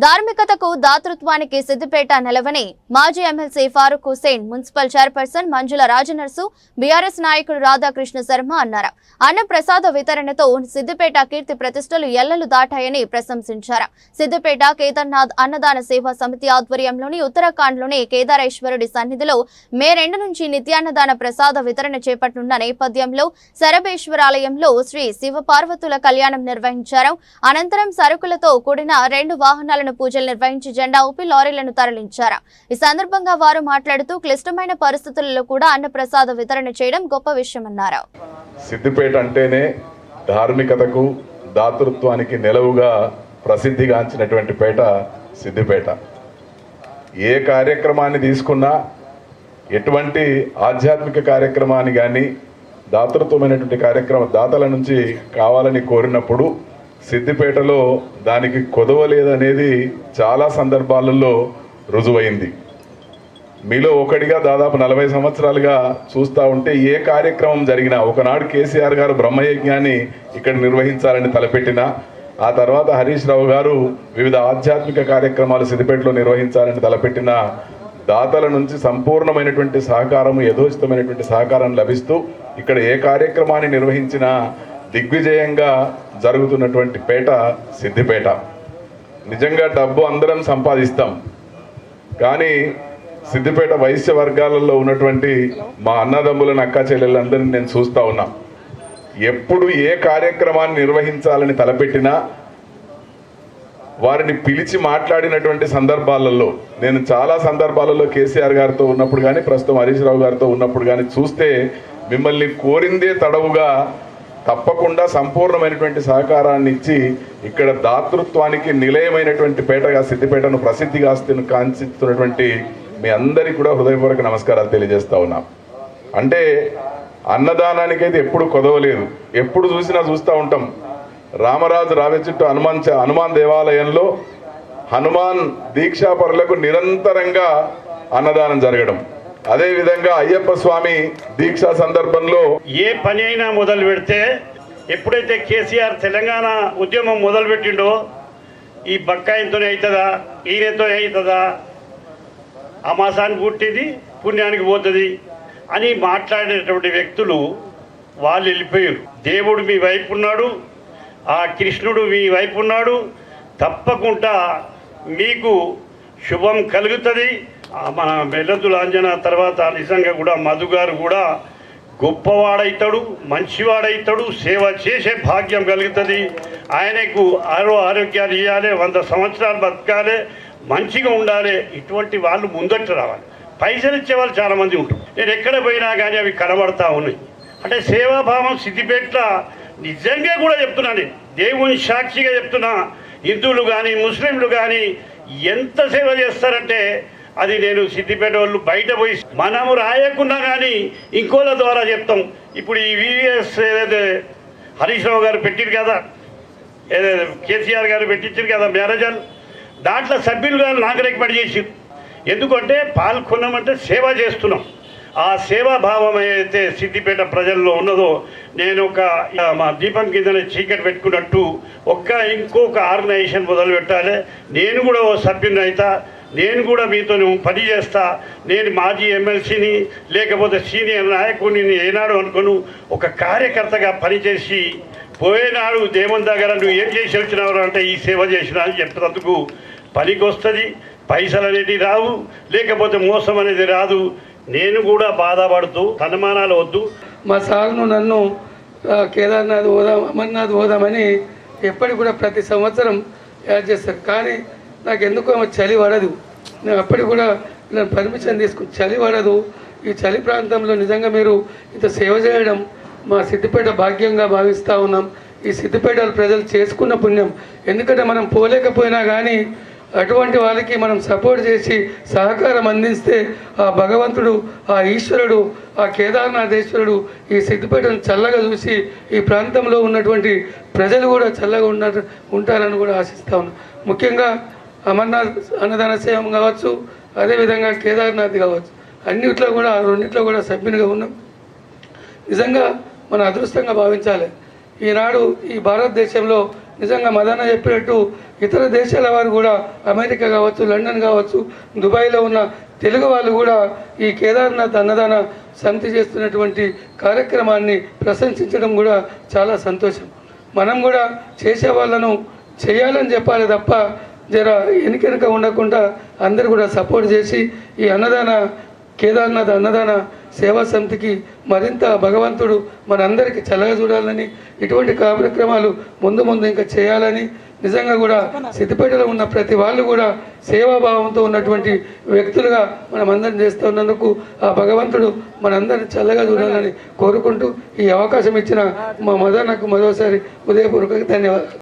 ధార్మికతకు దాతృత్వానికి సిద్దిపేట నెలవని మాజీ MLC Farooq Hussain, municipal chairperson Manjula Rajanarsu, BRS నాయకుడు రాధాకృష్ణ శర్మ అన్నారు. అన్న ప్రసాద వితరణతో సిద్దిపేట కీర్తి ప్రతిష్టలు ఎల్లలు దాటాయని ప్రశంసించారు. సిద్దిపేట కేదార్నాథ్ అన్నదాన సేవా సమితి ఆధ్వర్యంలోని ఉత్తరాఖండ్లోని కేదారేశ్వరుడి సన్నిధిలో మే 2 నుంచి నిత్యాన్నదాన ప్రసాద వితరణ చేపట్టనున్న నేపథ్యంలో శరభేశ్వరాలయంలో శ్రీ శివపార్వతుల కళ్యాణం నిర్వహించారు. అనంతరం సరుకులతో కూడిన 2 వాహనాలను పూజలు నిర్వహించి జెండా ఊపి లారీలను తరలించారు. ఈ సందర్భంగా వారు మాట్లాడుతూ క్లిష్టమైన పరిస్థితుల్లో కూడా అన్నప్రసాద వితరణ చేయడం గొప్ప విషయమన్నారు. సిద్దిపేట అంటేనే ధార్మికతకు దాతృత్వానికి నెలవుగా ప్రసిద్ధిగాంచినటువంటి పేట సిద్దిపేట. ఏ కార్యక్రమాన్ని తీసుకున్నా, ఎటువంటి ఆధ్యాత్మిక కార్యక్రమాన్ని కానీ దాతృత్వమైనటువంటి కార్యక్రమం దాతల నుంచి కావాలని కోరినప్పుడు సిద్దిపేటలో దానికి కొదవలేదనేది చాలా సందర్భాలలో రుజువైంది. మీలో ఒకటిగా దాదాపు 40 సంవత్సరాలుగా చూస్తూ ఉంటే ఏ కార్యక్రమం జరిగినా, ఒకనాడు కేసీఆర్ గారు బ్రహ్మయజ్ఞాన్ని ఇక్కడ నిర్వహించాలని తలపెట్టినా, ఆ తర్వాత హరీష్ రావు గారు వివిధ ఆధ్యాత్మిక కార్యక్రమాలు సిద్దిపేటలో నిర్వహించాలని తలపెట్టిన దాతల నుంచి సంపూర్ణమైనటువంటి సహకారం, యథోచితమైనటువంటి సహకారం లభిస్తూ ఇక్కడ ఏ కార్యక్రమాన్ని నిర్వహించినా దిగ్విజయంగా జరుగుతున్నటువంటి పేట సిద్దిపేట. నిజంగా డబ్బు అందరం సంపాదిస్తాం, కానీ సిద్దిపేట వైశ్య వర్గాలలో ఉన్నటువంటి మా అన్నదమ్ములను, అక్క చెల్లెళ్ళందరినీ నేను చూస్తూ ఉన్నా. ఎప్పుడు ఏ కార్యక్రమాన్ని నిర్వహించాలని తలపెట్టినా వారిని పిలిచి మాట్లాడినటువంటి సందర్భాలలో, నేను చాలా సందర్భాలలో కేసీఆర్ గారితో ఉన్నప్పుడు కానీ, ప్రస్తుతం హరీష్ రావు గారితో ఉన్నప్పుడు కానీ చూస్తే మిమ్మల్ని కోరిందే తడవుగా తప్పకుండా సంపూర్ణమైనటువంటి సహకారాన్ని ఇచ్చి ఇక్కడ దాతృత్వానికి నిలయమైనటువంటి పేటగా సిద్దిపేటను ప్రసిద్ధిగా కాంక్షిస్తున్నటువంటి మీ అందరికీ కూడా హృదయపూర్వక నమస్కారాలు తెలియజేస్తా ఉన్నాం. అంటే అన్నదానానికైతే ఎప్పుడు కొదవలేదు, ఎప్పుడు చూసినా చూస్తూ ఉంటాం. రామరాజు రావే చుట్టూ హనుమాన్ దేవాలయంలో హనుమాన్ దీక్షాపరులకు నిరంతరంగా అన్నదానం జరగడం, అదేవిధంగా అయ్యప్ప స్వామి దీక్షా సందర్భంలో ఏ పని అయినా మొదలు పెడితే, ఎప్పుడైతే కేసీఆర్ తెలంగాణ ఉద్యమం మొదలుపెట్టిండో ఈ బక్కాయంతోనే అవుతుందా, ఈయనతో అవుతుందా, అమాసానికి పుట్టింది పుణ్యానికి పోతుంది అని మాట్లాడేటువంటి వ్యక్తులు వాళ్ళు వెళ్ళిపోయారు. దేవుడు మీ వైపు ఉన్నాడు, ఆ కృష్ణుడు మీ వైపు ఉన్నాడు, తప్పకుండా మీకు శుభం కలుగుతుంది. మన మెల్లతుల అంజన తర్వాత నిజంగా కూడా మధు గారు కూడా గొప్పవాడైతాడు, మంచివాడైతాడు, సేవ చేసే భాగ్యం కలుగుతుంది. ఆయనకు ఆరోగ్యాలు ఇవ్వాలి, 100 సంవత్సరాలు బతకాలి, మంచిగా ఉండాలి. ఇటువంటి వాళ్ళు ముందట్టు రావాలి. పైసలు ఇచ్చే వాళ్ళు చాలామంది ఉంటారు. నేను ఎక్కడ పోయినా కానీ అవి కనబడతా ఉన్నాయి. అంటే సేవాభావం సిద్దిపేట నిజంగా కూడా చెప్తున్నాను, దేవుని సాక్షిగా చెప్తున్నా. హిందువులు కానీ ముస్లింలు కానీ ఎంత సేవ చేస్తారంటే అది నేను సిద్దిపేట వాళ్ళు బయట పోయి మనము రాయకున్నా కానీ ఇంకోళ్ళ ద్వారా చెప్తాం. ఇప్పుడు ఈ VVS ఏదైతే హరీష్ రావు గారు పెట్టిరు కదా, ఏదైతే కేసీఆర్ గారు పెట్టించారు కదా మ్యారేజల్, దాంట్లో సభ్యులు గారు నాకు రికమెండ్ చేసిరు. ఎందుకంటే పాల్గొన్నామంటే సేవ చేస్తున్నాం. ఆ సేవాభావం అయితే సిద్దిపేట ప్రజల్లో ఉన్నదో, నేను మా దీపం కింద చీకటి పెట్టుకున్నట్టు ఇంకొక ఆర్గనైజేషన్ మొదలు పెట్టాలి. నేను కూడా ఓ సభ్యుని అవుతా, నేను కూడా మీతో పని చేస్తా. నేను మాజీ ఎమ్మెల్సీని లేకపోతే సీనియర్ నాయకుడిని ఏనాడు అనుకోను, ఒక కార్యకర్తగా పనిచేసి పోయేనాడు దేవుని దగ్గర నువ్వు ఏం చేసి వచ్చినావు అంటే ఈ సేవ చేసినా అని చెప్పినందుకు పనికి వస్తుంది. పైసలు అనేది రావు, లేకపోతే మోసం అనేది రాదు. నేను కూడా బాధపడుతూ అనుమానాలు వద్దు. మా సార్ను నన్ను కేదార్నాథ్ పోదాం, అమర్నాథ్ పోదామని ఎప్పటికి కూడా ప్రతి సంవత్సరం యాడ్ చేస్తారు. కానీ నాకు ఎందుకో చలి పడదు. నేను అప్పటికి కూడా నేను పర్మిషన్ తీసుకుని చలి పడదు. ఈ చలి ప్రాంతంలో నిజంగా మీరు ఇంత సేవ చేయడం మా సిద్దిపేట భాగ్యంగా భావిస్తూ ఉన్నాం. ఈ సిద్దిపేట ప్రజలు చేసుకున్న పుణ్యం. ఎందుకంటే మనం పోలేకపోయినా కానీ అటువంటి వాళ్ళకి మనం సపోర్ట్ చేసి సహకారం అందిస్తే ఆ భగవంతుడు, ఆ ఈశ్వరుడు, ఆ కేదార్నాథేశ్వరుడు ఈ సిద్దిపేటను చల్లగా చూసి ఈ ప్రాంతంలో ఉన్నటువంటి ప్రజలు కూడా చల్లగా ఉంటారని కూడా ఆశిస్తా ఉన్నాం. ముఖ్యంగా అమర్నాథ్ అన్నదాన సేవం కావచ్చు, అదేవిధంగా కేదార్నాథ్ కావచ్చు, రెండిట్లో కూడా సభ్యునిగా ఉన్నాం. నిజంగా మన అదృష్టంగా భావించాలి. ఈనాడు ఈ భారతదేశంలో నిజంగా మదన చెప్పినట్టు ఇతర దేశాల వారు కూడా అమెరికా కావచ్చు, లండన్ కావచ్చు, దుబాయ్లో ఉన్న తెలుగు వాళ్ళు కూడా ఈ కేదార్నాథ్ అన్నదాన సమితి చేస్తున్నటువంటి కార్యక్రమాన్ని ప్రశంసించడం కూడా చాలా సంతోషం. మనం కూడా చేసే వాళ్ళను చేయాలని చెప్పాలి తప్ప జర వెనుక ఉండకుండా అందరు కూడా సపోర్ట్ చేసి ఈ కేదార్నాథ్ అన్నదాన సేవా సమితికి మరింత భగవంతుడు మనందరికీ చల్లగా చూడాలని, ఇటువంటి కార్యక్రమాలు ముందు ఇంకా చేయాలని, నిజంగా కూడా సిద్దిపేటలో ఉన్న ప్రతి వాళ్ళు కూడా సేవాభావంతో ఉన్నటువంటి వ్యక్తులుగా మనం అందరం చేస్తున్నందుకు ఆ భగవంతుడు మనందరిని చల్లగా చూడాలని కోరుకుంటూ ఈ అవకాశం ఇచ్చిన మా మదనకు మరోసారి హృదయపూర్వక ధన్యవాదాలు.